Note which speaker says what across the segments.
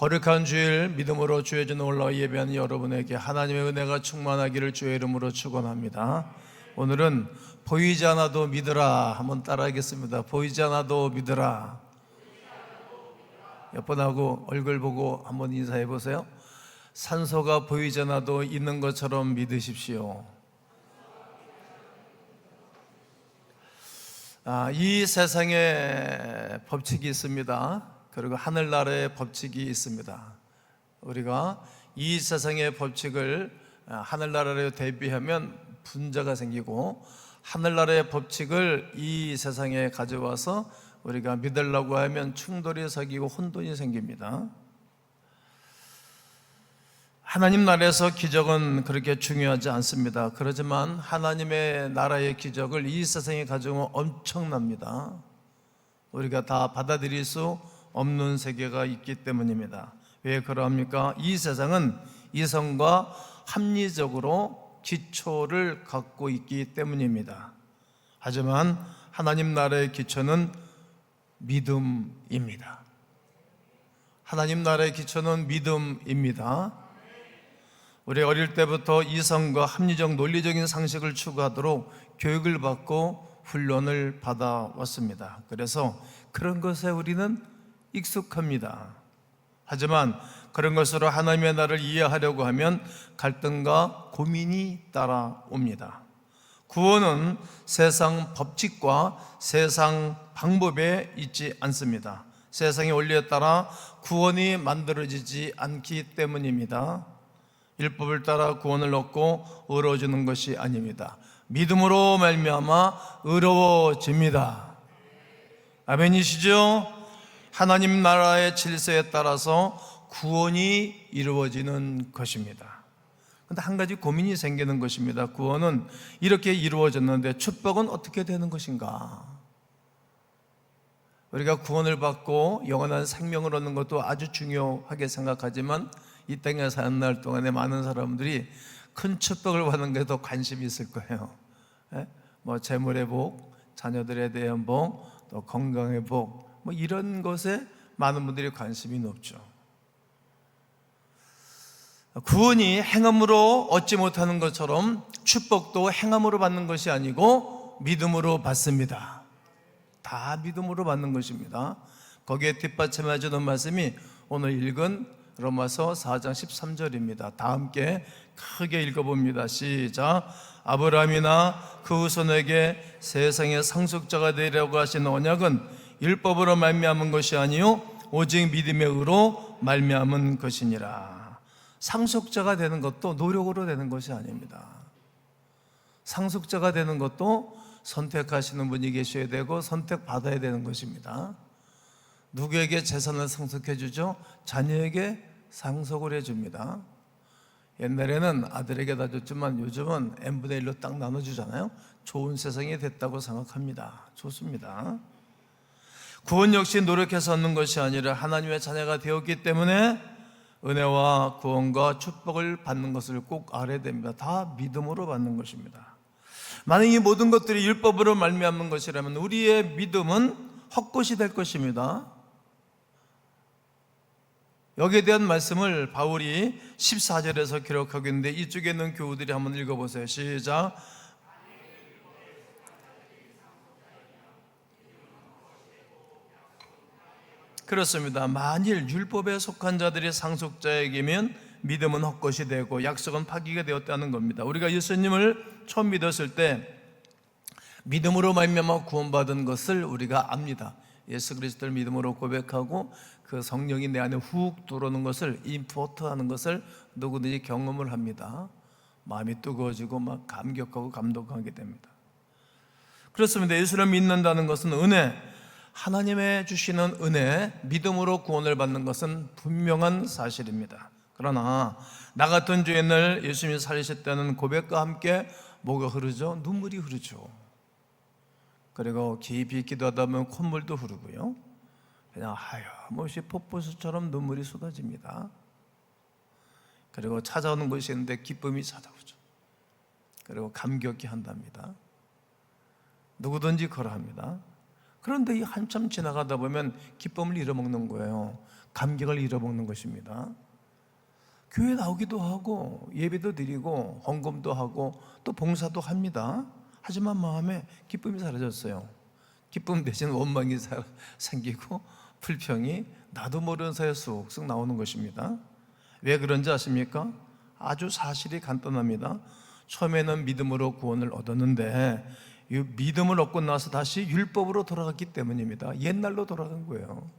Speaker 1: 거룩한 주일 믿음으로 주의 전 올라와 예배하는 여러분에게 하나님의 은혜가 충만하기를 주의 이름으로 축원합니다. 오늘은 보이지 않아도 믿으라 한번 따라하겠습니다. 보이지 않아도 믿으라. 옆 분하고 얼굴 보고 한번 인사해 보세요. 산소가 보이지 않아도 있는 것처럼 믿으십시오. 이 세상에 법칙이 있습니다. 그리고 하늘나라의 법칙이 있습니다. 우리가 이 세상의 법칙을 하늘나라로 대비하면 분자가 생기고, 하늘나라의 법칙을 이 세상에 가져와서 우리가 믿으려고 하면 충돌이 생기고 혼돈이 생깁니다. 하나님 나라에서 기적은 그렇게 중요하지 않습니다. 그렇지만 하나님의 나라의 기적을 이 세상에 가져오면 엄청납니다. 우리가 다 받아들일 수 없는 세계가 있기 때문입니다. 왜 그러합니까? 이 세상은 이성과 합리적으로 기초를 갖고 있기 때문입니다. 하지만 하나님 나라의 기초는 믿음입니다. 하나님 나라의 기초는 믿음입니다. 우리 어릴 때부터 이성과 합리적 논리적인 상식을 추구하도록 교육을 받고 훈련을 받아왔습니다. 그래서 그런 것에 우리는 익숙합니다. 하지만 그런 것으로 하나님의 나라를 이해하려고 하면 갈등과 고민이 따라옵니다. 구원은 세상 법칙과 세상 방법에 있지 않습니다. 세상의 원리에 따라 구원이 만들어지지 않기 때문입니다. 율법을 따라 구원을 얻고 의로워지는 것이 아닙니다. 믿음으로 말미암아 의로워집니다. 아멘이시죠? 하나님 나라의 질서에 따라서 구원이 이루어지는 것입니다. 그런데 한 가지 고민이 생기는 것입니다. 구원은 이렇게 이루어졌는데 축복은 어떻게 되는 것인가? 우리가 구원을 받고 영원한 생명을 얻는 것도 아주 중요하게 생각하지만 이 땅에 사는 날 동안에 많은 사람들이 큰 축복을 받는 게 더 관심이 있을 거예요. 재물의 복, 자녀들에 대한 복, 또 건강의 복, 이런 것에 많은 분들이 관심이 높죠. 구원이 행함으로 얻지 못하는 것처럼 축복도 행함으로 받는 것이 아니고 믿음으로 받습니다. 다 믿음으로 받는 것입니다. 거기에 뒷받침해 주는 말씀이 오늘 읽은 로마서 4장 13절입니다. 다 함께 크게 읽어봅니다. 시작. 아브라함이나 그 후손에게 세상의 상속자가 되리라고 하신 언약은 율법으로 말미암은 것이 아니요 오직 믿음의 의로 말미암은 것이니라. 상속자가 되는 것도 노력으로 되는 것이 아닙니다. 상속자가 되는 것도 선택하시는 분이 계셔야 되고 선택받아야 되는 것입니다. 누구에게 재산을 상속해 주죠? 자녀에게 상속을 해줍니다. 옛날에는 아들에게 다 줬지만 요즘은 n분의 1로 딱 나눠주잖아요. 좋은 세상이 됐다고 생각합니다. 좋습니다. 구원 역시 노력해서 얻는 것이 아니라 하나님의 자녀가 되었기 때문에 은혜와 구원과 축복을 받는 것을 꼭 알아야 됩니다. 다 믿음으로 받는 것입니다. 만약 이 모든 것들이 율법으로 말미암는 것이라면 우리의 믿음은 헛것이 될 것입니다. 여기에 대한 말씀을 바울이 14절에서 기록하고 있는데 이쪽에 있는 교우들이 한번 읽어보세요. 시작. 그렇습니다. 만일 율법에 속한 자들이 상속자에게면 믿음은 헛것이 되고 약속은 파기가 되었다는 겁니다. 우리가 예수님을 처음 믿었을 때 믿음으로 말미암아 구원받은 것을 우리가 압니다. 예수 그리스도를 믿음으로 고백하고 그 성령이 내 안에 훅 들어오는 것을 임포트하는 것을 누구든지 경험을 합니다. 마음이 뜨거워지고 막 감격하고 감동하게 됩니다. 그렇습니다. 예수를 믿는다는 것은 은혜, 하나님의 주시는 은혜, 믿음으로 구원을 받는 것은 분명한 사실입니다. 그러나 나 같은 죄인을 예수님이 살리셨다는 고백과 함께 뭐가 흐르죠? 눈물이 흐르죠. 그리고 깊이 기도하다 보면 콧물도 흐르고요, 그냥 하염없이 폭포수처럼 눈물이 쏟아집니다. 그리고 찾아오는 것이 있는데 기쁨이 찾아오죠. 그리고 감격히 한답니다. 누구든지 그러합니다. 그런데 이 한참 지나가다 보면 기쁨을 잃어먹는 거예요. 감격을 잃어먹는 것입니다. 교회 나오기도 하고 예배도 드리고 헌금도 하고 또 봉사도 합니다. 하지만 마음에 기쁨이 사라졌어요. 기쁨 대신 원망이 생기고 불평이 나도 모르는 사이에 쑥쑥 나오는 것입니다. 왜 그런지 아십니까? 아주 사실이 간단합니다. 처음에는 믿음으로 구원을 얻었는데 이 믿음을 얻고 나서 다시 율법으로 돌아갔기 때문입니다. 옛날로 돌아간 거예요.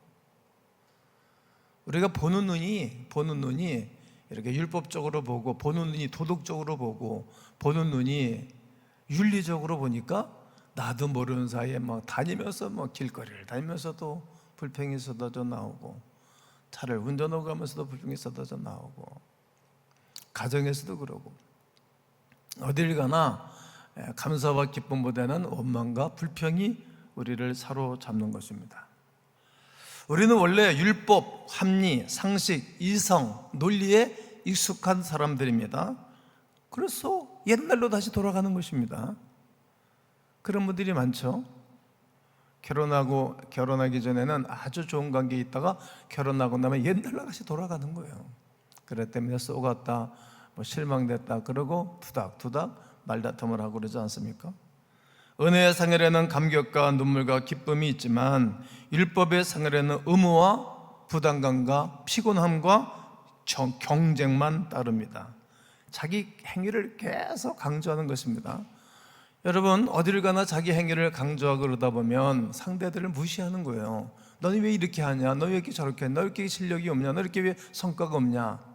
Speaker 1: 우리가 보는 눈이 이렇게 율법적으로 보고, 보는 눈이 도덕적으로 보고, 보는 눈이 윤리적으로 보니까 나도 모르는 사이에 막 다니면서 길거리를 다니면서도 불평이 쏟아져 나오고, 차를 운전하고 가면서도 불평이 쏟아져 나오고, 가정에서도 그러고, 어딜 가나 감사와 기쁨보다는 원망과 불평이 우리를 사로잡는 것입니다. 우리는 원래 율법, 합리, 상식, 이성, 논리에 익숙한 사람들입니다. 그래서 옛날로 다시 돌아가는 것입니다. 그런 분들이 많죠. 결혼하기 전에는 아주 좋은 관계에 있다가 결혼하고 나면 옛날로 다시 돌아가는 거예요. 그래 때문에 쏘갔다, 실망됐다 그러고 투닥투닥 말다툼을 하고 그러지 않습니까? 은혜의 상열에는 감격과 눈물과 기쁨이 있지만 율법의 상열에는 의무와 부담감과 피곤함과 경쟁만 따릅니다. 자기 행위를 계속 강조하는 것입니다. 여러분, 어디를 가나 자기 행위를 강조하고 그러다 보면 상대들을 무시하는 거예요. 너는 왜 이렇게 하냐? 너 왜 이렇게 저렇게 하냐? 너 왜 이렇게 실력이 없냐? 너 이렇게 왜 성과가 없냐?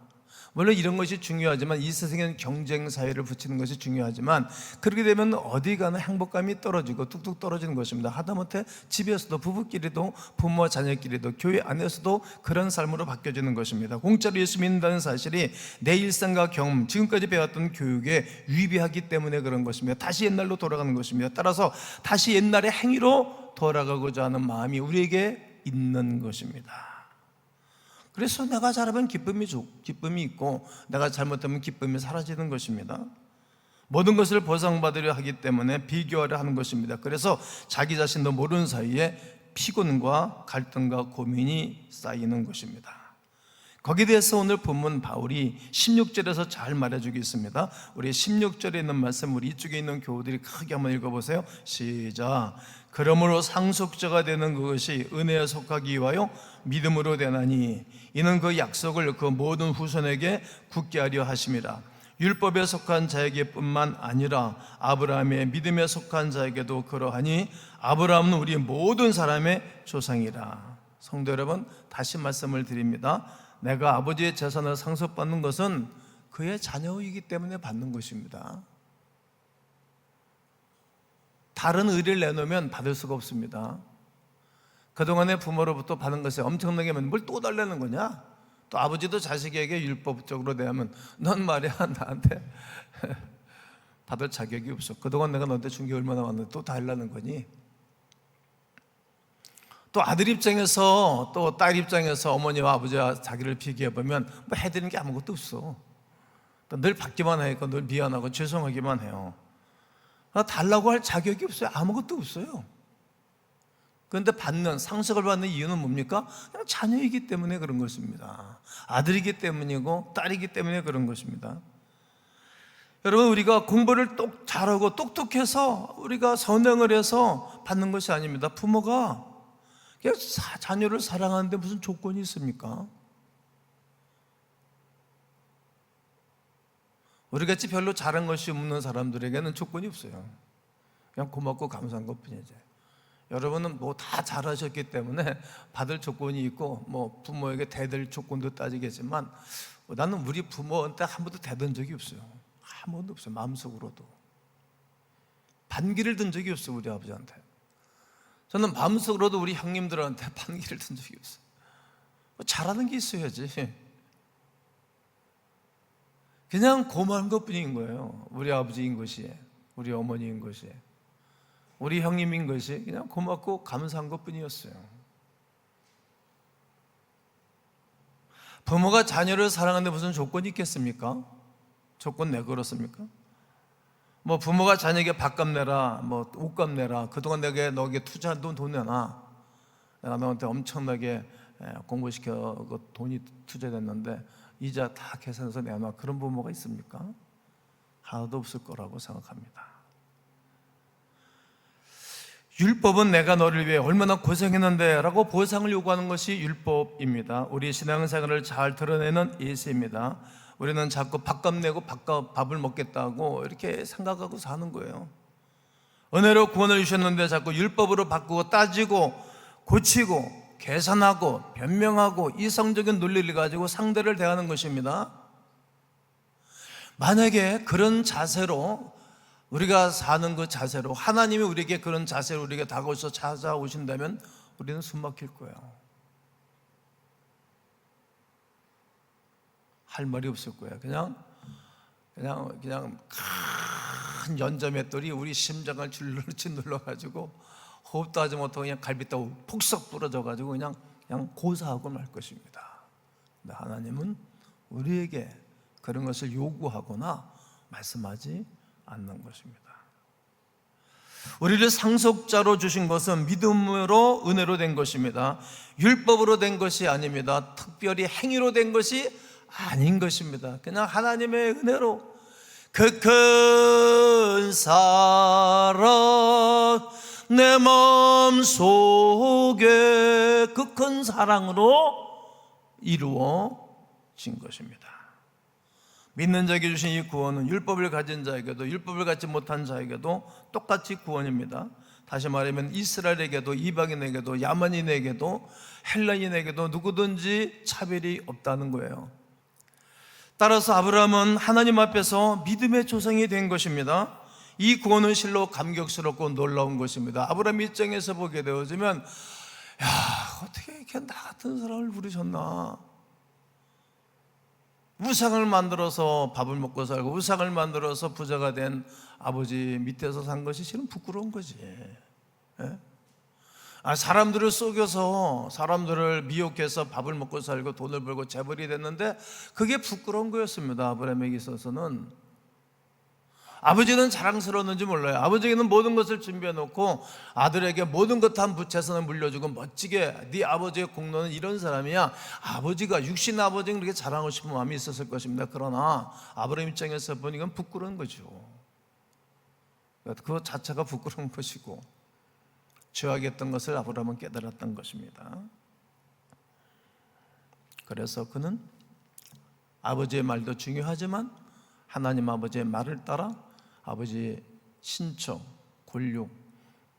Speaker 1: 물론 이런 것이 중요하지만, 이 세상에는 경쟁 사회를 붙이는 것이 중요하지만, 그렇게 되면 어디 가나 행복감이 떨어지고 뚝뚝 떨어지는 것입니다. 하다못해 집에서도, 부부끼리도, 부모와 자녀끼리도, 교회 안에서도 그런 삶으로 바뀌어지는 것입니다. 공짜로 예수 믿는다는 사실이 내 일상과 경험, 지금까지 배웠던 교육에 위배하기 때문에 그런 것입니다. 다시 옛날로 돌아가는 것입니다. 따라서 다시 옛날의 행위로 돌아가고자 하는 마음이 우리에게 있는 것입니다. 그래서 내가 잘하면 기쁨이 있고, 내가 잘못하면 기쁨이 사라지는 것입니다. 모든 것을 보상받으려 하기 때문에 비교하려 하는 것입니다. 그래서 자기 자신도 모르는 사이에 피곤과 갈등과 고민이 쌓이는 것입니다. 거기에 대해서 오늘 본문 바울이 16절에서 잘 말해주고 있습니다. 우리 16절에 있는 말씀, 우리 이쪽에 있는 교우들이 크게 한번 읽어보세요. 시작. 그러므로 상속자가 되는 그것이 은혜에 속하기 위하여 믿음으로 되나니 이는 그 약속을 그 모든 후손에게 굳게 하려 하심이라. 율법에 속한 자에게 뿐만 아니라 아브라함의 믿음에 속한 자에게도 그러하니 아브라함은 우리 모든 사람의 조상이라. 성도 여러분, 다시 말씀을 드립니다. 내가 아버지의 재산을 상속받는 것은 그의 자녀이기 때문에 받는 것입니다. 다른 의리를 내놓으면 받을 수가 없습니다. 그동안의 부모로부터 받은 것이 엄청나게 많은, 뭘 또 달라는 거냐? 또 아버지도 자식에게 율법적으로 대하면 넌 말이야 나한테 받을 자격이 없어. 그동안 내가 너한테 준 게 얼마나 많은데 또 달라는 거니? 또 아들 입장에서, 또 딸 입장에서 어머니와 아버지와 자기를 비교해보면 뭐 해드리는 게 아무것도 없어. 늘 받기만 하니까 늘 미안하고 죄송하기만 해요. 달라고 할 자격이 없어요. 아무것도 없어요. 그런데 상속을 받는 이유는 뭡니까? 그냥 자녀이기 때문에 그런 것입니다. 아들이기 때문이고 딸이기 때문에 그런 것입니다. 여러분, 우리가 공부를 잘하고 똑똑해서 우리가 선행을 해서 받는 것이 아닙니다. 부모가 자녀를 사랑하는데 무슨 조건이 있습니까? 우리같이 별로 잘한 것이 없는 사람들에게는 조건이 없어요. 그냥 고맙고 감사한 것 뿐이지. 여러분은 뭐 다 잘하셨기 때문에 받을 조건이 있고, 뭐 부모에게 대들 조건도 따지겠지만, 나는 우리 부모한테 한 번도 대든 적이 없어요. 한 번도 없어요. 마음속으로도 반기를 든 적이 없어요. 우리 아버지한테. 저는 마음속으로도 우리 형님들한테 반기를 든 적이 없어요. 잘하는 게 있어야지. 그냥 고마운 것뿐인 거예요. 우리 아버지인 것이, 우리 어머니인 것이, 우리 형님인 것이 그냥 고맙고 감사한 것뿐이었어요. 부모가 자녀를 사랑하는데 무슨 조건이 있겠습니까? 조건 내걸었습니까? 뭐 부모가 자녀에게 밥값 내라, 뭐 옷값 내라, 그동안 너에게 투자한 돈 내놔, 내가 너한테 엄청나게 공부시켜 돈이 투자됐는데 이자 다 계산해서 내놔. 그런 부모가 있습니까? 하나도 없을 거라고 생각합니다. 율법은 내가 너를 위해 얼마나 고생했는데 라고 보상을 요구하는 것이 율법입니다. 우리 신앙생활을 잘 드러내는 예시입니다. 우리는 자꾸 밥값 내고 밥을 먹겠다고 이렇게 생각하고 사는 거예요. 은혜로 구원을 주셨는데 자꾸 율법으로 바꾸고 따지고 고치고 계산하고 변명하고 이성적인 논리를 가지고 상대를 대하는 것입니다. 만약에 그런 자세로 우리가 사는 그 자세로 하나님이 우리에게 그런 자세로 우리에게 다가오셔서 찾아오신다면 우리는 숨 막힐 거예요. 할 말이 없을 거예요. 그냥 큰 연자맷돌이 우리 심장을 줄르치 눌러가지고 호흡도 하지 못하고 그냥 갈비뼈 폭삭 부러져가지고 그냥 고사하고 말 것입니다. 근데 하나님은 우리에게 그런 것을 요구하거나 말씀하지 않는 것입니다. 우리를 상속자로 주신 것은 믿음으로 은혜로 된 것입니다. 율법으로 된 것이 아닙니다. 특별히 행위로 된 것이 아닌 것입니다. 그냥 하나님의 은혜로 그 큰 사랑 내 마음속에 그 큰 사랑으로 이루어진 것입니다. 믿는 자에게 주신 이 구원은 율법을 가진 자에게도 율법을 갖지 못한 자에게도 똑같이 구원입니다. 다시 말하면 이스라엘에게도 이방인에게도 야만인에게도 헬라인에게도 누구든지 차별이 없다는 거예요. 따라서 아브라함은 하나님 앞에서 믿음의 조상이 된 것입니다. 이 구원은 실로 감격스럽고 놀라운 것입니다. 아브라함 입장에서 보게 되어지면 어떻게 이렇게 나 같은 사람을 부르셨나. 우상을 만들어서 밥을 먹고 살고 우상을 만들어서 부자가 된 아버지 밑에서 산 것이 실은 부끄러운 거지. 사람들을 속여서 사람들을 미혹해서 밥을 먹고 살고 돈을 벌고 재벌이 됐는데 그게 부끄러운 거였습니다. 아브라함에게 있어서는. 아버지는 자랑스러웠는지 몰라요. 아버지는 모든 것을 준비해 놓고 아들에게 모든 것 다 부채선을 물려주고 멋지게 네 아버지의 공로는 이런 사람이야. 아버지가 육신 아버지는 그렇게 자랑하고 싶은 마음이 있었을 것입니다. 그러나 아브라함 입장에서 보니까 부끄러운 거죠. 그 자체가 부끄러운 것이고 죄악했던 것을 아브라함은 깨달았던 것입니다. 그래서 그는 아버지의 말도 중요하지만 하나님 아버지의 말을 따라 아버지의 신청, 권력,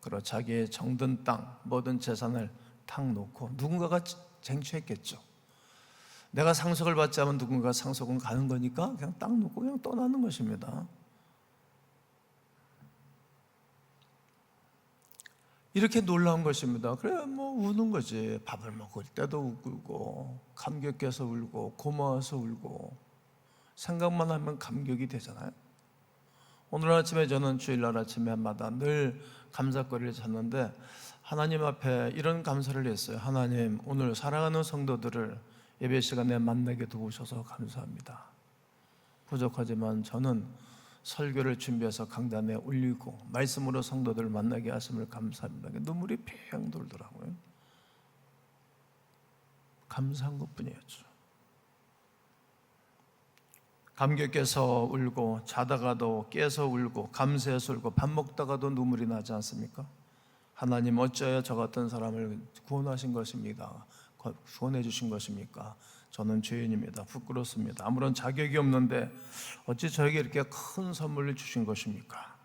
Speaker 1: 그리고 자기의 정든 땅, 모든 재산을 탁 놓고 누군가가 쟁취했겠죠. 내가 상속을 받지 않으면 누군가 상속은 가는 거니까 그냥 딱 놓고 그냥 떠나는 것입니다. 이렇게 놀라운 것입니다. 그래 우는 거지. 밥을 먹을 때도 울고 감격해서 울고 고마워서 울고 생각만 하면 감격이 되잖아요. 오늘 아침에 저는 주일날 아침에마다 늘 감사거리를 찾는데 하나님 앞에 이런 감사를 했어요. 하나님, 오늘 사랑하는 성도들을 예배 시간에 만나게 도우셔서 감사합니다. 부족하지만 저는 설교를 준비해서 강단에 올리고 말씀으로 성도들을 만나게 하심을 감사합니다. 눈물이 팽 돌더라고요. 감사한 것뿐이었죠. 감격해서 울고 자다가도 깨서 울고 감사해서 울고 밥 먹다가도 눈물이 나지 않습니까? 하나님 어찌하여 저 같은 사람을 구원하신 것입니까? 구원해 주신 것입니까? 저는 죄인입니다. 부끄럽습니다. 아무런 자격이 없는데 어찌 저에게 이렇게 큰 선물을 주신 것입니까?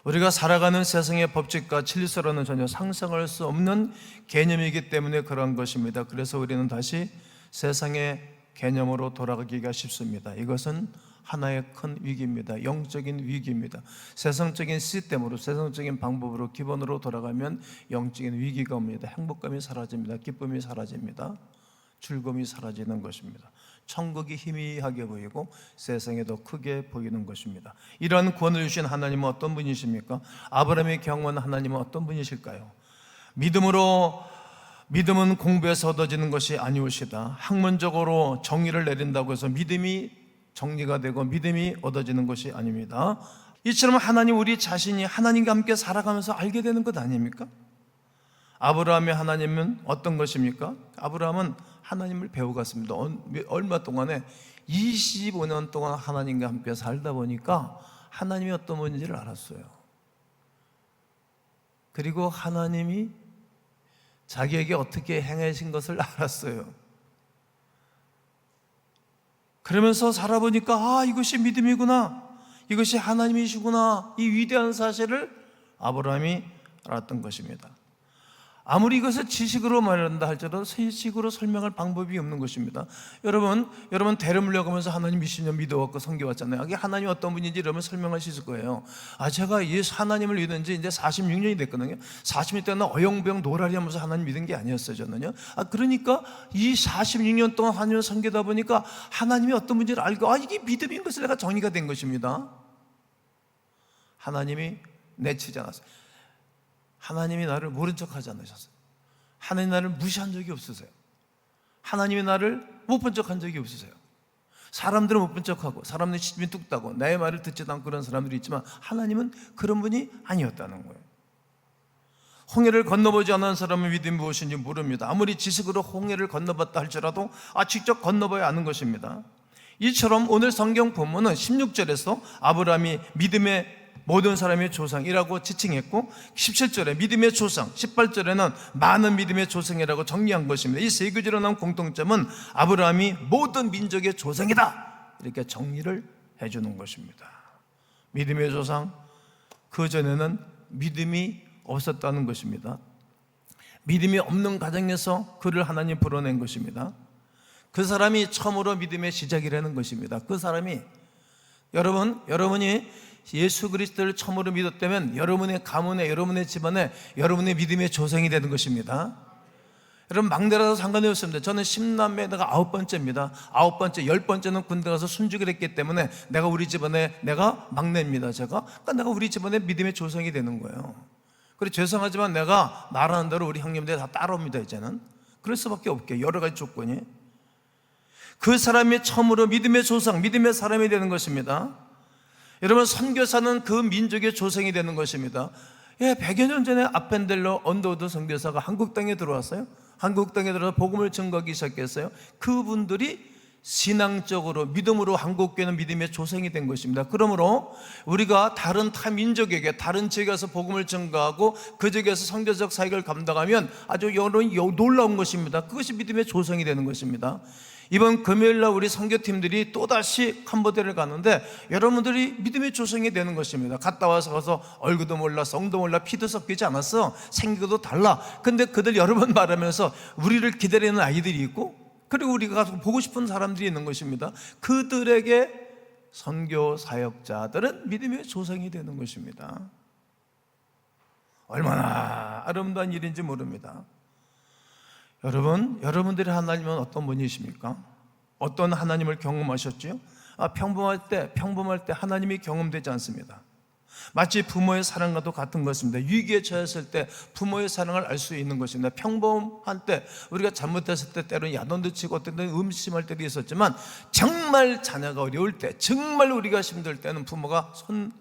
Speaker 1: 우리가 살아가는 세상의 법칙과 진리서로는 전혀 상상할 수 없는 개념이기 때문에 그런 것입니다. 그래서 우리는 다시 세상의 개념으로 돌아가기가 쉽습니다. 이것은 하나의 큰 위기입니다. 영적인 위기입니다. 세상적인 시스템으로 세상적인 방법으로 기본으로 돌아가면 영적인 위기가 옵니다. 행복감이 사라집니다. 기쁨이 사라집니다. 즐거움이 사라지는 것입니다. 천국이 희미하게 보이고 세상에 더 크게 보이는 것입니다. 이러한 구원을 주신 하나님은 어떤 분이십니까? 아브라함의 경험한 하나님은 어떤 분이실까요? 믿음은 공부에서 얻어지는 것이 아니오시다. 학문적으로 정의를 내린다고 해서 믿음이 정리가 되고 믿음이 얻어지는 것이 아닙니다. 이처럼 하나님 우리 자신이 하나님과 함께 살아가면서 알게 되는 것 아닙니까? 아브라함의 하나님은 어떤 것입니까? 아브라함은 하나님을 배워갔습니다. 얼마 동안에 25년 동안 하나님과 함께 살다 보니까 하나님이 어떤 분인지를 알았어요. 그리고 하나님이 자기에게 어떻게 행하신 것을 알았어요. 그러면서 살아보니까 이것이 믿음이구나, 이것이 하나님이시구나, 이 위대한 사실을 아브라함이 알았던 것입니다. 아무리 이것을 지식으로 말한다 할지라도 지식으로 설명할 방법이 없는 것입니다. 여러분 대를 물려가면서 하나님 미시냐 믿어왔고 섬겨왔잖아요. 이게 하나님이 어떤 분인지 여러분 설명할 수 있을 거예요. 제가 이 하나님을 믿은 지 이제 46년이 됐거든요. 40년 때는 어영부영 노라리 하면서 하나님 믿은 게 아니었어요, 저는요. 그러니까 이 46년 동안 하나님을 섬기다 보니까 하나님이 어떤 분인지를 알고 이게 믿음인 것을 내가 정의가 된 것입니다. 하나님이 내치지 않았어요. 하나님이 나를 모른 척하지 않으셨어요. 하나님이 나를 무시한 적이 없으세요. 하나님이 나를 못 본 척한 적이 없으세요. 사람들은 못 본 척하고 사람들은 시집이 뚝따고 내 말을 듣지도 않고 그런 사람들이 있지만 하나님은 그런 분이 아니었다는 거예요. 홍해를 건너보지 않은 사람은 믿음이 무엇인지 모릅니다. 아무리 지식으로 홍해를 건너봤다 할지라도 직접 건너봐야 아는 것입니다. 이처럼 오늘 성경 본문은 16절에서 아브라함이 믿음의 모든 사람의 조상이라고 지칭했고 17절에 믿음의 조상, 18절에는 많은 믿음의 조상이라고 정리한 것입니다. 이 세 구절에 나온 공통점은 아브라함이 모든 민족의 조상이다, 이렇게 정리를 해주는 것입니다. 믿음의 조상, 그 전에는 믿음이 없었다는 것입니다. 믿음이 없는 가정에서 그를 하나님 불어낸 것입니다. 그 사람이 처음으로 믿음의 시작이라는 것입니다. 그 사람이 여러분이 예수 그리스도를 처음으로 믿었다면 여러분의 가문에, 여러분의 집안에 여러분의 믿음의 조상이 되는 것입니다. 여러분 막내라도 상관이 없습니다. 저는 10남매 내가 9번째입니다 9번째, 10번째는 군대 가서 순직을 했기 때문에 내가 우리 집안에 내가 막내입니다. 그러니까 내가 우리 집안에 믿음의 조상이 되는 거예요. 그래 죄송하지만 내가 말하는 대로 우리 형님들이 다 따라옵니다. 이제는 그럴 수밖에 없게 여러 가지 조건이. 그 사람이 처음으로 믿음의 조상, 믿음의 사람이 되는 것입니다. 여러분 선교사는 그 민족의 조상이 되는 것입니다. 100여 년 전에 아펜델러 언더우드 선교사가 한국 땅에 들어왔어요. 한국 땅에 들어서 복음을 증거하기 시작했어요. 그분들이 신앙적으로 믿음으로 한국교회는 믿음의 조상이 된 것입니다. 그러므로 우리가 다른 타 민족에게 다른 지역에 가서 복음을 증거하고 그 지역에서 선교적 사역을 감당하면 아주 놀라운 것입니다. 그것이 믿음의 조상이 되는 것입니다. 이번 금요일날 우리 선교팀들이 또다시 캄보디아를 가는데 여러분들이 믿음의 조상이 되는 것입니다. 갔다 와서 가서 얼굴도 몰라, 성도 몰라, 피도 섞이지 않았어. 생기도 달라. 근데 그들 여러 번 말하면서 우리를 기다리는 아이들이 있고 그리고 우리가 가서 보고 싶은 사람들이 있는 것입니다. 그들에게 선교 사역자들은 믿음의 조상이 되는 것입니다. 얼마나 아름다운 일인지 모릅니다. 여러분들이 하나님은 어떤 분이십니까? 어떤 하나님을 경험하셨지요? 평범할 때 하나님이 경험되지 않습니다. 마치 부모의 사랑과도 같은 것입니다. 위기에 처했을 때 부모의 사랑을 알 수 있는 것입니다. 평범한 때 우리가 잘못했을 때 때로는 야단도 치고 어떤 때는 음심할 때도 있었지만 정말 자녀가 어려울 때, 정말 우리가 힘들 때는 부모가 손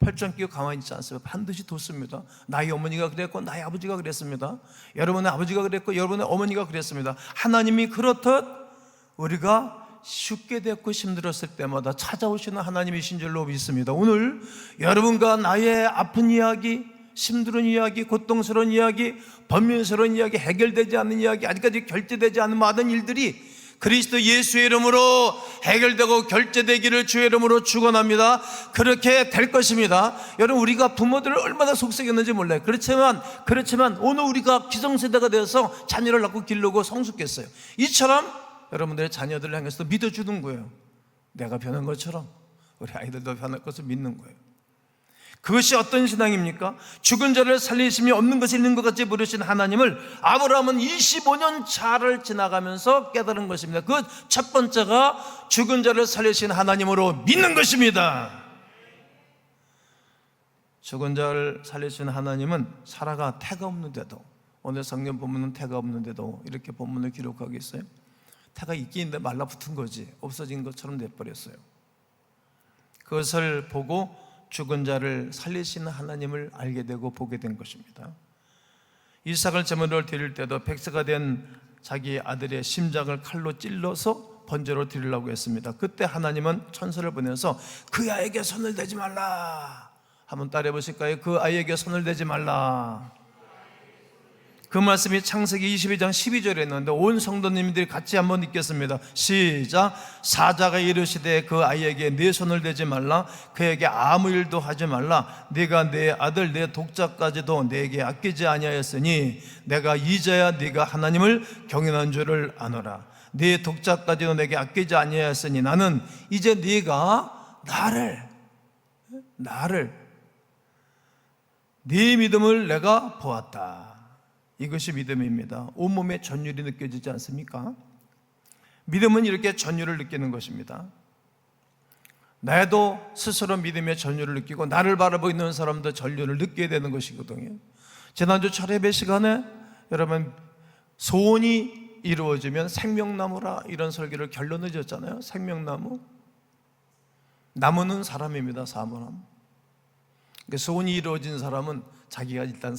Speaker 1: 펄쩍 끼고 가만히 있지 않습니다. 반드시 돕습니다. 나의 어머니가 그랬고 나의 아버지가 그랬습니다. 여러분의 아버지가 그랬고 여러분의 어머니가 그랬습니다. 하나님이 그렇듯 우리가 쉽게 됐고 힘들었을 때마다 찾아오시는 하나님이신 줄로 믿습니다. 오늘 여러분과 나의 아픈 이야기, 힘든 이야기, 고통스러운 이야기, 번민스러운 이야기, 해결되지 않는 이야기, 아직까지 결제되지 않은 많은 일들이 그리스도 예수의 이름으로 해결되고 결제되기를 주의 이름으로 축원합니다. 그렇게 될 것입니다. 여러분 우리가 부모들을 얼마나 속삭였는지 몰라요. 그렇지만 오늘 우리가 기성세대가 되어서 자녀를 낳고 기르고 성숙했어요. 이처럼 여러분들의 자녀들을 향해서 믿어주는 거예요. 내가 변한 것처럼 우리 아이들도 변할 것을 믿는 거예요. 그것이 어떤 신앙입니까? 죽은 자를 살리심이 없는 것이 있는 것 같이 부르신 하나님을 아브라함은 25년 차를 지나가면서 깨달은 것입니다. 그 첫 번째가 죽은 자를 살리신 하나님으로 믿는 것입니다. 죽은 자를 살리신 하나님은 살아가 태가 없는데도, 오늘 성경 본문은 태가 없는데도 이렇게 본문을 기록하고 있어요. 태가 있긴 있는데 말라붙은 거지, 없어진 것처럼 돼버렸어요. 그것을 보고 죽은 자를 살리시는 하나님을 알게 되고 보게 된 것입니다. 이삭을 제물로 드릴 때도 백세가 된 자기 아들의 심장을 칼로 찔러서 번제로 드리려고 했습니다. 그때 하나님은 천사를 보내서 그 아이에게 손을 대지 말라. 한번 따라해 보실까요? 그 아이에게 손을 대지 말라. 그 말씀이 창세기 22장 12절에 있는데 온 성도님들이 같이 한번 읽겠습니다. 시작. 사자가 이르시되 그 아이에게 네 손을 대지 말라. 그에게 아무 일도 하지 말라. 네가 내 아들 내 독자까지도 내게 아끼지 아니하였으니 내가 이제야 네가 하나님을 경외하는 줄을 아노라. 네 독자까지도 내게 아끼지 아니하였으니 나는 이제 네가 나를 네 믿음을 내가 보았다. 이것이 믿음입니다. 온몸에 전율이 느껴지지 않습니까? 믿음은 이렇게 전율을 느끼는 것입니다. 나도 스스로 믿음의 전율을 느끼고 나를 바라보고 있는 사람도 전율을 느껴야 되는 것이거든요. 지난주 철예배 시간에 여러분 소원이 이루어지면 생명나무라 이런 설교를 결론을 지었잖아요. 생명나무, 나무는 사람입니다. 사물나무. 소원이 이루어진 사람은 자기가 일단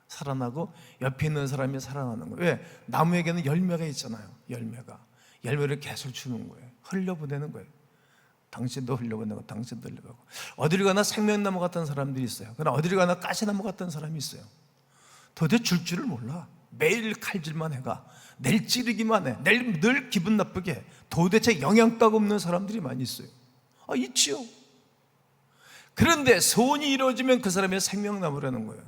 Speaker 1: 살아나고 옆에 있는 사람이 살아나는 거예요. 왜? 나무에게는 열매가 있잖아요. 열매를 계속 주는 거예요. 흘려보내는 거예요. 당신도 흘려보내고 당신도 흘려보내고. 어디를 가나 생명나무 같은 사람들이 있어요. 그러나 어디를 가나 가시나무 같은 사람이 있어요. 도대체 줄 줄을 몰라. 매일 칼질만 해가, 내일 찌르기만 해, 내일 늘 기분 나쁘게 해. 도대체 영양가가 없는 사람들이 많이 있어요. 있지요. 그런데 소원이 이루어지면 그 사람이 생명나무라는 거예요.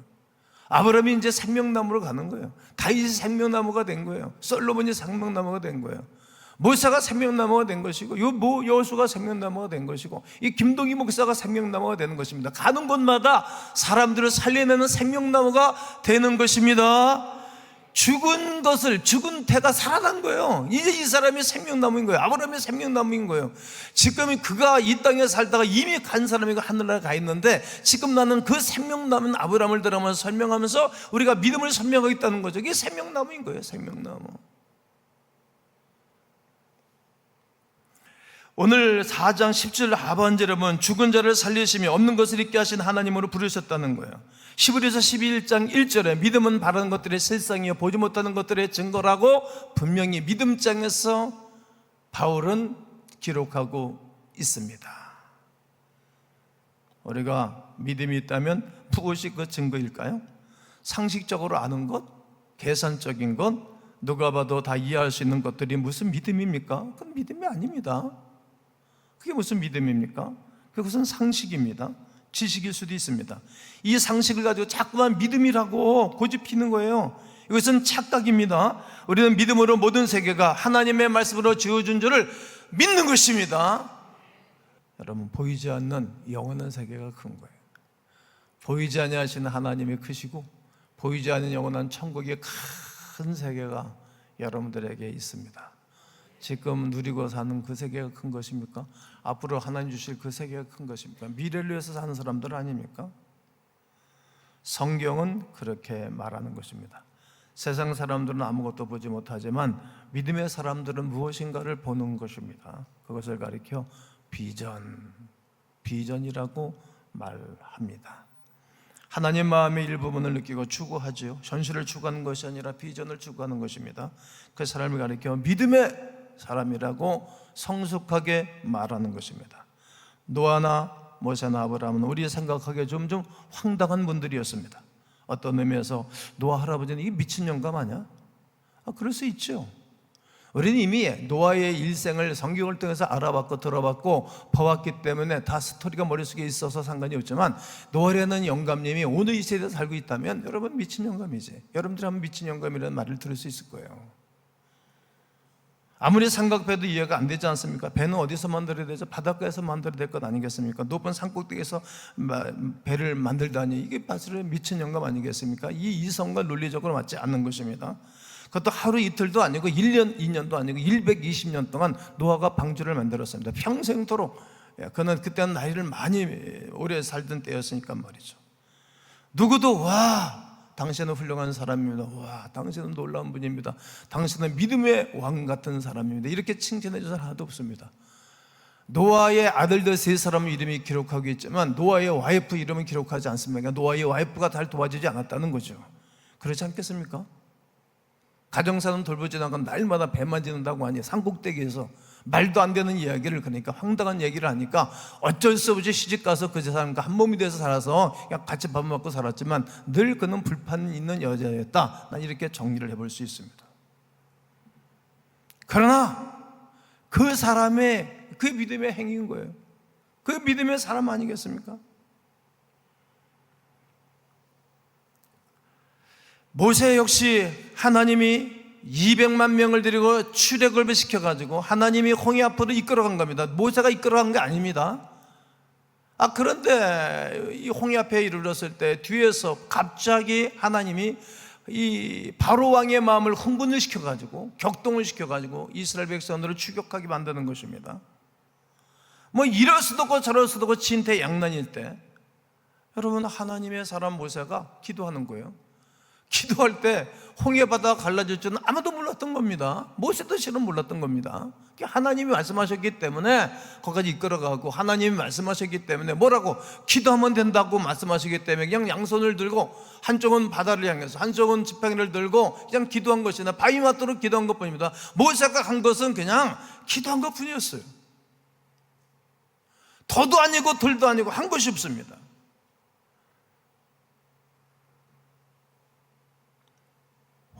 Speaker 1: 아브라함이 이제 생명나무로 가는 거예요. 다윗이 생명나무가 된 거예요. 솔로몬이 생명나무가 된 거예요. 모세가 생명나무가 된 것이고 여호수아가 생명나무가 된 것이고 이 김동희 목사가 생명나무가 되는 것입니다. 가는 곳마다 사람들을 살려내는 생명나무가 되는 것입니다. 죽은 태가 살아난 거예요. 이제 이 사람이 생명나무인 거예요. 아브라함이 생명나무인 거예요. 지금 그가 이 땅에 살다가 이미 간 사람이고 하늘나라에 가 있는데 지금 나는 그 생명나무는 아브라함을 들어가면서 설명하면서 우리가 믿음을 설명하겠다는 거죠. 이게 생명나무인 거예요. 생명나무. 오늘 4장 10절 하반절에 보면 죽은 자를 살리시며 없는 것을 있게 하신 하나님으로 부르셨다는 거예요. 히브리서 11장 1절에 믿음은 바라는 것들의 실상이요 보지 못하는 것들의 증거라고 분명히 믿음장에서 바울은 기록하고 있습니다. 우리가 믿음이 있다면 무엇이 그 증거일까요? 상식적으로 아는 것, 계산적인 것, 누가 봐도 다 이해할 수 있는 것들이 무슨 믿음입니까? 그건 믿음이 아닙니다. 그게 무슨 믿음입니까? 그것은 상식입니다. 지식일 수도 있습니다. 이 상식을 가지고 자꾸만 믿음이라고 고집피는 거예요. 이것은 착각입니다. 우리는 믿음으로 모든 세계가 하나님의 말씀으로 지어준 줄을 믿는 것입니다. 여러분, 보이지 않는 영원한 세계가 큰 거예요. 보이지 아니하시는 하나님이 크시고 보이지 않는 영원한 천국의 큰 세계가 여러분들에게 있습니다. 지금 누리고 사는 그 세계가 큰 것입니까? 앞으로 하나님 주실 그 세계가 큰 것입니까? 미래를 위해서 사는 사람들 아닙니까? 성경은 그렇게 말하는 것입니다. 세상 사람들은 아무것도 보지 못하지만 믿음의 사람들은 무엇인가를 보는 것입니다. 그것을 가리켜 비전이라고 말합니다. 하나님 마음의 일부분을 느끼고 추구하지요. 현실을 추구하는 것이 아니라 비전을 추구하는 것입니다. 그 사람을 가리켜 믿음의 사람이라고 성숙하게 말하는 것입니다. 노아나 모세나 아브라함은 우리 생각하기에 좀 황당한 분들이었습니다. 어떤 의미에서 노아 할아버지는 이게 미친 영감 아니야? 그럴 수 있죠. 우리는 이미 노아의 일생을 성경을 통해서 알아봤고 들어봤고 봐왔기 때문에 다 스토리가 머릿속에 있어서 상관이 없지만 노아라는 영감님이 오늘 이 세대에 살고 있다면 여러분 미친 영감이지. 여러분들이 한번 미친 영감이라는 말을 들을 수 있을 거예요. 아무리 삼각배도 이해가 안 되지 않습니까? 배는 어디서 만들어야 되죠? 바닷가에서 만들어야 될 것 아니겠습니까? 높은 산꼭대기에서 배를 만들다니 이게 사실 미친 영감 아니겠습니까? 이 이성과 논리적으로 맞지 않는 것입니다. 그것도 하루 이틀도 아니고 1년, 2년도 아니고 120년 동안 노아가 방주를 만들었습니다. 평생토록. 그는 그때는 나이를 많이 오래 살던 때였으니까 말이죠. 누구도 와 당신은 훌륭한 사람입니다. 와 당신은 놀라운 분입니다. 당신은 믿음의 왕 같은 사람입니다. 이렇게 칭찬해 준 사람 하나도 없습니다. 노아의 아들들 세 사람 이름이 기록하고 있지만 노아의 와이프 이름은 기록하지 않습니다. 노아의 와이프가 잘 도와주지 않았다는 거죠. 그렇지 않겠습니까? 가정사는 돌보지 않고 날마다 배만 지는다고 하니 산꼭대기에서 말도 안 되는 이야기를, 그러니까 황당한 얘기를 하니까 어쩔 수 없이 시집가서 그 사람과 한 몸이 돼서 살아서 그냥 같이 밥 먹고 살았지만 늘 그는 불판 있는 여자였다. 난 이렇게 정리를 해볼 수 있습니다. 그러나 그 사람의 그 믿음의 행위인 거예요. 그 믿음의 사람 아니겠습니까? 모세 역시 하나님이 200만 명을 데리고 출애굽을 시켜가지고 하나님이 홍해 앞으로 이끌어간 겁니다. 모세가 이끌어간 게 아닙니다. 그런데 이 홍해 앞에 이르렀을 때 뒤에서 갑자기 하나님이 이 바로 왕의 마음을 흥분을 시켜가지고 격동을 시켜가지고 이스라엘 백성들을 추격하게 만드는 것입니다. 뭐 이럴 수도 없고 저럴 수도 없고 진퇴양난일 때 여러분, 하나님의 사람 모세가 기도하는 거예요. 기도할 때 홍해 바다가 갈라질 줄은 아무도 몰랐던 겁니다. 모세도 실은 몰랐던 겁니다. 하나님이 말씀하셨기 때문에 거기까지 이끌어가고, 하나님이 말씀하셨기 때문에 뭐라고 기도하면 된다고 말씀하시기 때문에 그냥 양손을 들고 한쪽은 바다를 향해서 한쪽은 지팡이를 들고 그냥 기도한 것이나 바위 맞도록 기도한 것뿐입니다. 모세가 한 것은 그냥 기도한 것뿐이었어요. 더도 아니고 덜도 아니고 한 것이 없습니다.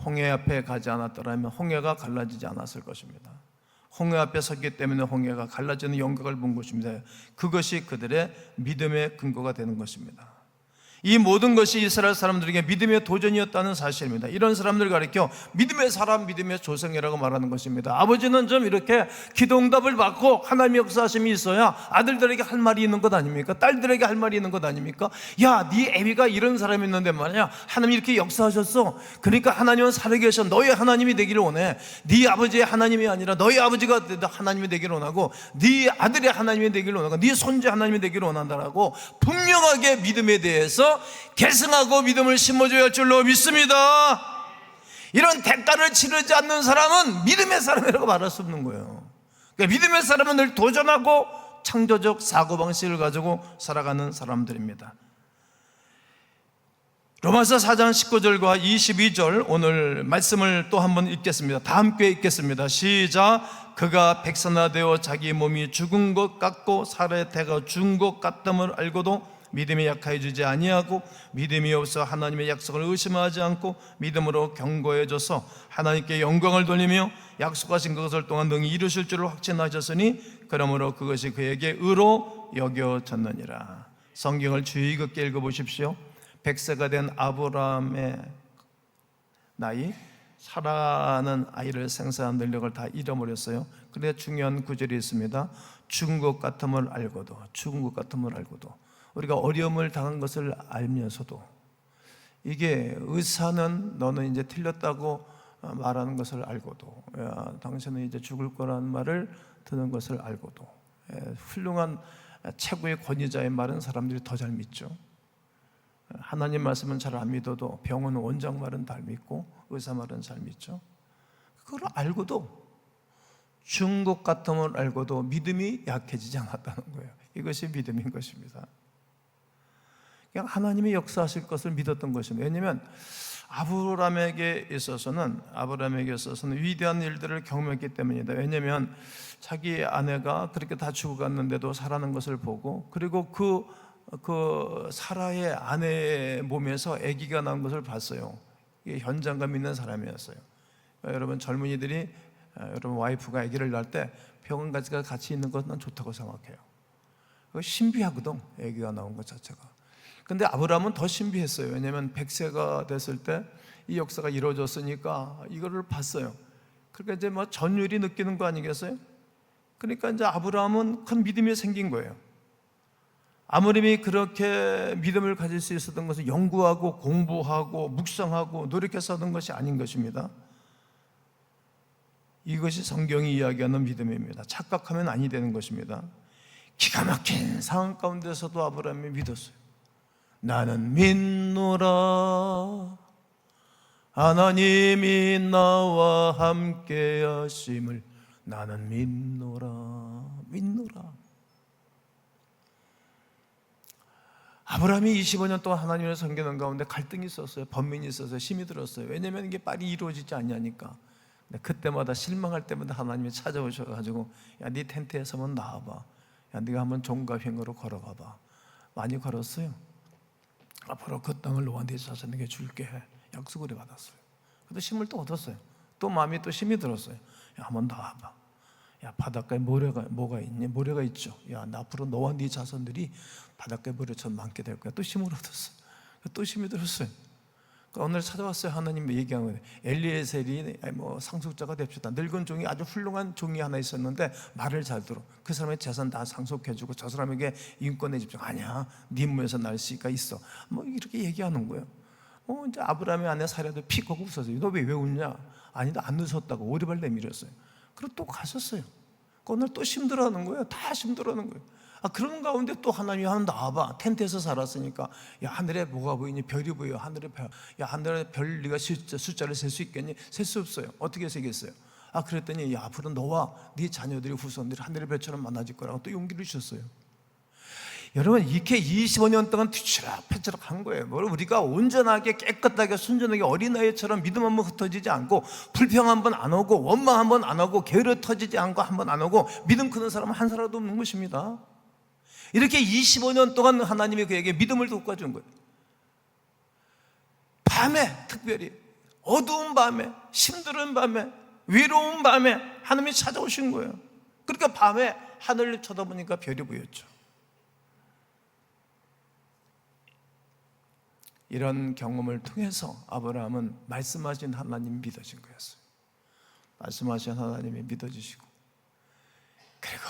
Speaker 1: 홍해 앞에 가지 않았더라면 홍해가 갈라지지 않았을 것입니다. 홍해 앞에 섰기 때문에 홍해가 갈라지는 영광을 본 것입니다. 그것이 그들의 믿음의 근거가 되는 것입니다. 이 모든 것이 이스라엘 사람들에게 믿음의 도전이었다는 사실입니다. 이런 사람들을 가리켜 믿음의 사람, 믿음의 조상이라고 말하는 것입니다. 아버지는 좀 이렇게 기도응답을 받고 하나님의 역사하심이 있어야 아들들에게 할 말이 있는 것 아닙니까? 딸들에게 할 말이 있는 것 아닙니까? 야, 네 애비가 이런 사람이었는데 말이야, 하나님이 이렇게 역사하셨어. 그러니까 하나님은 살아계셔. 너의 하나님이 되기를 원해. 네 아버지의 하나님이 아니라 너의 아버지가 하나님이 되기를 원하고, 네 아들의 하나님이 되기를 원하고, 네 손자 하나님이 되기를 원한다라고 분명하게 믿음에 대해서 계승하고 믿음을 심어줘야 할 줄로 믿습니다. 이런 대가를 치르지 않는 사람은 믿음의 사람이라고 말할 수 없는 거예요. 그러니까 믿음의 사람은 늘 도전하고 창조적 사고방식을 가지고 살아가는 사람들입니다. 로마서 4장 19절과 22절 오늘 말씀을 또 한번 읽겠습니다. 다 함께 읽겠습니다. 시작. 그가 백선화되어 자기 몸이 죽은 것 같고 살의 태가 죽은 것 같음을 알고도 믿음이 약해지지 아니하고 믿음이 없어 하나님의 약속을 의심하지 않고 믿음으로 견고해져서 하나님께 영광을 돌리며 약속하신 그것을 또한 능히 이루실 줄을 확신하셨으니 그러므로 그것이 그에게 의로 여겨졌느니라. 성경을 주의 깊게 읽어보십시오. 100세가 된 아브라함의 나이, 사라는 아이를 생산한 능력을 다 잃어버렸어요. 그런데 중요한 구절이 있습니다. 죽은 것 같음을 알고도, 죽은 것 같음을 알고도, 우리가 어려움을 당한 것을 알면서도, 이게 의사는 너는 이제 틀렸다고 말하는 것을 알고도, 야, 당신은 이제 죽을 거라는 말을 듣는 것을 알고도, 훌륭한 최고의 권위자의 말은 사람들이 더 잘 믿죠. 하나님 말씀은 잘 안 믿어도 병원 원장 말은 잘 믿고 의사 말은 잘 믿죠. 그걸 알고도, 죽은 것 같음을 알고도 믿음이 약해지지 않았다는 거예요. 이것이 믿음인 것입니다. 그냥 하나님이 역사하실 것을 믿었던 것입니다. 왜냐하면 아브라함에게 있어서는 위대한 일들을 경험했기 때문이다. 왜냐하면 자기 아내가 그렇게 다 죽어갔는데도 살아난 것을 보고, 그리고 그 사라의 아내의 몸에서 아기가 나온 것을 봤어요. 이게 현장감 있는 사람이었어요. 여러분 젊은이들이 여러분 와이프가 아기를 낳을 때 병원 같이 있는 것은 난 좋다고 생각해요. 신비하거든, 아기가 나온 것 자체가. 근데 아브라함은 더 신비했어요. 왜냐하면 100세가 됐을 때 이 역사가 이루어졌으니까 이거를 봤어요. 그러니까 이제 뭐 전율이 느끼는 거 아니겠어요? 그러니까 이제 아브라함은 큰 믿음이 생긴 거예요. 아무리 그렇게 믿음을 가질 수 있었던 것은 연구하고 공부하고 묵상하고 노력해서 하던 것이 아닌 것입니다. 이것이 성경이 이야기하는 믿음입니다. 착각하면 아니 되는 것입니다. 기가 막힌 상황 가운데서도 아브라함이 믿었어요. 나는 믿노라 하나님이 나와 함께 하심을. 나는 믿노라. 아브라함이 25년 동안 하나님을 섬기는 가운데 갈등이 있었어요. 번민이 있었어요. 힘이 들었어요. 왜냐하면 이게 빨리 이루어지지 않냐니까. 근데 그때마다 실망할 때마다 하나님이 찾아오셔가지고 야, 네 텐트에서 한번 나와봐. 야, 네가 한번 종과 횡으로 걸어가봐. 많이 걸었어요. 앞으로 그 땅을 너와 네 자손에게 줄게 약속을 받았어요. 그래도 힘을 또 얻었어요. 또 마음이 또 힘이 들었어요. 야, 한번 나와봐. 야, 바닷가에 뭐가 있니? 모래가 있죠. 야, 나 앞으로 너와 네 자손들이 바닷가에 모래처럼 많게 될 거야. 또 힘을 얻었어요. 또 힘이 들었어요. 그러니까 오늘 찾아왔어요. 하나님 얘기한 거예요. 엘리에셀이 상속자가 됩시다. 늙은 종이 아주 훌륭한 종이 하나 있었는데 말을 잘 들어. 그 사람의 재산 다 상속해주고 저 사람에게 인권에 집중. 아니야, 네 몸에서 날 수가 있어. 이렇게 얘기하는 거예요. 이제 아브라함의 아내 사라도 픽 하고 웃었어요. 너 왜 웃냐? 아니, 나 안 웃었다고 오리발 내밀었어요. 그리고 또 가셨어요. 오늘 또 힘들어하는 거예요. 다 힘들어하는 거예요. 그런 가운데 또 하나님이 한번 나와봐. 텐트에서 살았으니까 야, 하늘에 뭐가 보이니? 별이 보여. 하늘에 별. 야, 하늘에 별 네가 숫자를 셀 수 있겠니? 셀 수 없어요. 어떻게 세겠어요? 그랬더니 야, 앞으로 너와 네 자녀들이 후손들이 하늘의 별처럼 많아질 거라고 또 용기를 주셨어요. 여러분, 이렇게 25년 동안 뒤치락패치락 한 거예요. 우리가 온전하게 깨끗하게 순전하게 어린아이처럼 믿음 한번 흩어지지 않고 불평 한번 안 오고 원망 한번 안 하고 게으르 터지지 않고 한번 안 오고 믿음 크는 사람은 한 사람도 없는 것입니다. 이렇게 25년 동안 하나님이 그에게 믿음을 돋궈준 거예요. 밤에, 특별히 어두운 밤에, 힘든 밤에, 외로운 밤에 하나님이 찾아오신 거예요. 그러니까 밤에 하늘을 쳐다보니까 별이 보였죠. 이런 경험을 통해서 아브라함은 말씀하신 하나님이 믿어진 거였어요. 말씀하신 하나님이 믿어지시고, 그리고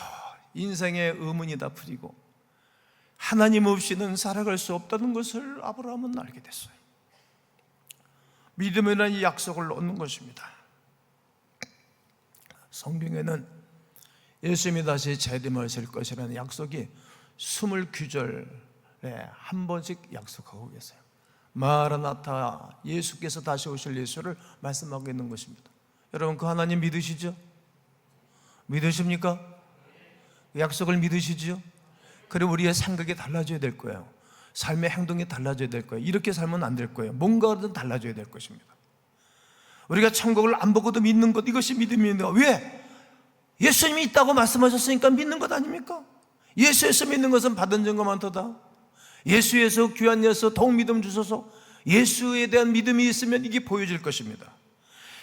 Speaker 1: 인생의 의문이 다 풀리고 하나님 없이는 살아갈 수 없다는 것을 아브라함은 알게 됐어요. 믿음이라는 이 약속을 얻는 것입니다. 성경에는 예수님이 다시 재림하실 것이라는 약속이 20구절에 한 번씩 약속하고 계세요. 마라나타, 예수께서 다시 오실 예수를 말씀하고 있는 것입니다. 여러분, 그 하나님 믿으시죠? 믿으십니까? 약속을 믿으시죠? 그리고 우리의 생각이 달라져야 될 거예요. 삶의 행동이 달라져야 될 거예요. 이렇게 살면 안 될 거예요. 뭔가든 달라져야 될 것입니다. 우리가 천국을 안 보고도 믿는 것, 이것이 믿음입니다. 왜? 예수님이 있다고 말씀하셨으니까 믿는 것 아닙니까? 예수에서 믿는 것은 받은 증거만 더다. 예수에서, 귀한 예수 더욱 믿음 주소서. 예수에 대한 믿음이 있으면 이게 보여질 것입니다.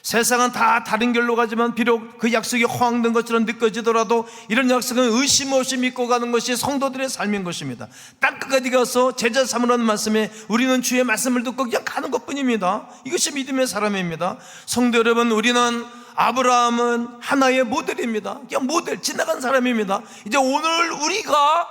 Speaker 1: 세상은 다 다른 길로 가지만 비록 그 약속이 허황된 것처럼 느껴지더라도 이런 약속은 의심 없이 믿고 가는 것이 성도들의 삶인 것입니다. 땅끝까지 가서 제자 삼으라는 말씀에 우리는 주의 말씀을 듣고 그냥 가는 것뿐입니다. 이것이 믿음의 사람입니다. 성도 여러분, 우리는 아브라함은 하나의 모델입니다. 그냥 모델, 지나간 사람입니다. 이제 오늘 우리가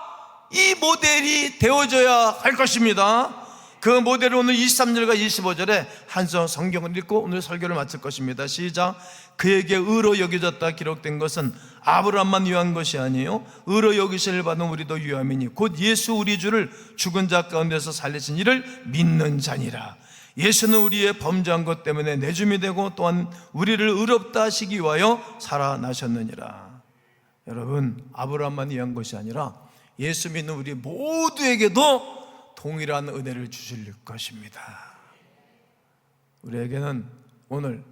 Speaker 1: 이 모델이 되어져야 할 것입니다. 그 모델을 오늘 23절과 25절에 한 성경을 읽고 오늘 설교를 마칠 것입니다. 시작. 그에게 의로 여겨졌다 기록된 것은 아브라함만 위한 것이 아니요 의로 여기심을 받은 우리도 유함이니 곧 예수 우리 주를 죽은 자 가운데서 살리신 이를 믿는 자니라. 예수는 우리의 범죄한 것 때문에 내줌이 되고 또한 우리를 의롭다 하시기 위하여 살아나셨느니라. 여러분, 아브라함만 위한 것이 아니라 예수 믿는 우리 모두에게도 동일한 은혜를 주실 것입니다. 우리에게는 오늘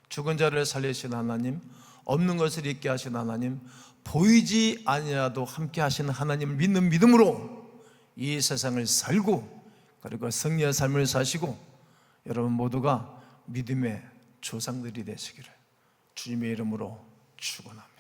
Speaker 1: 죽은 자를 살리신 하나님, 없는 것을 있게 하신 하나님, 보이지 아니라도 함께 하시는 하나님을 믿는 믿음으로 이 세상을 살고 그리고 승리의 삶을 사시고 여러분 모두가 믿음의 조상들이 되시기를 주님의 이름으로 축원합니다.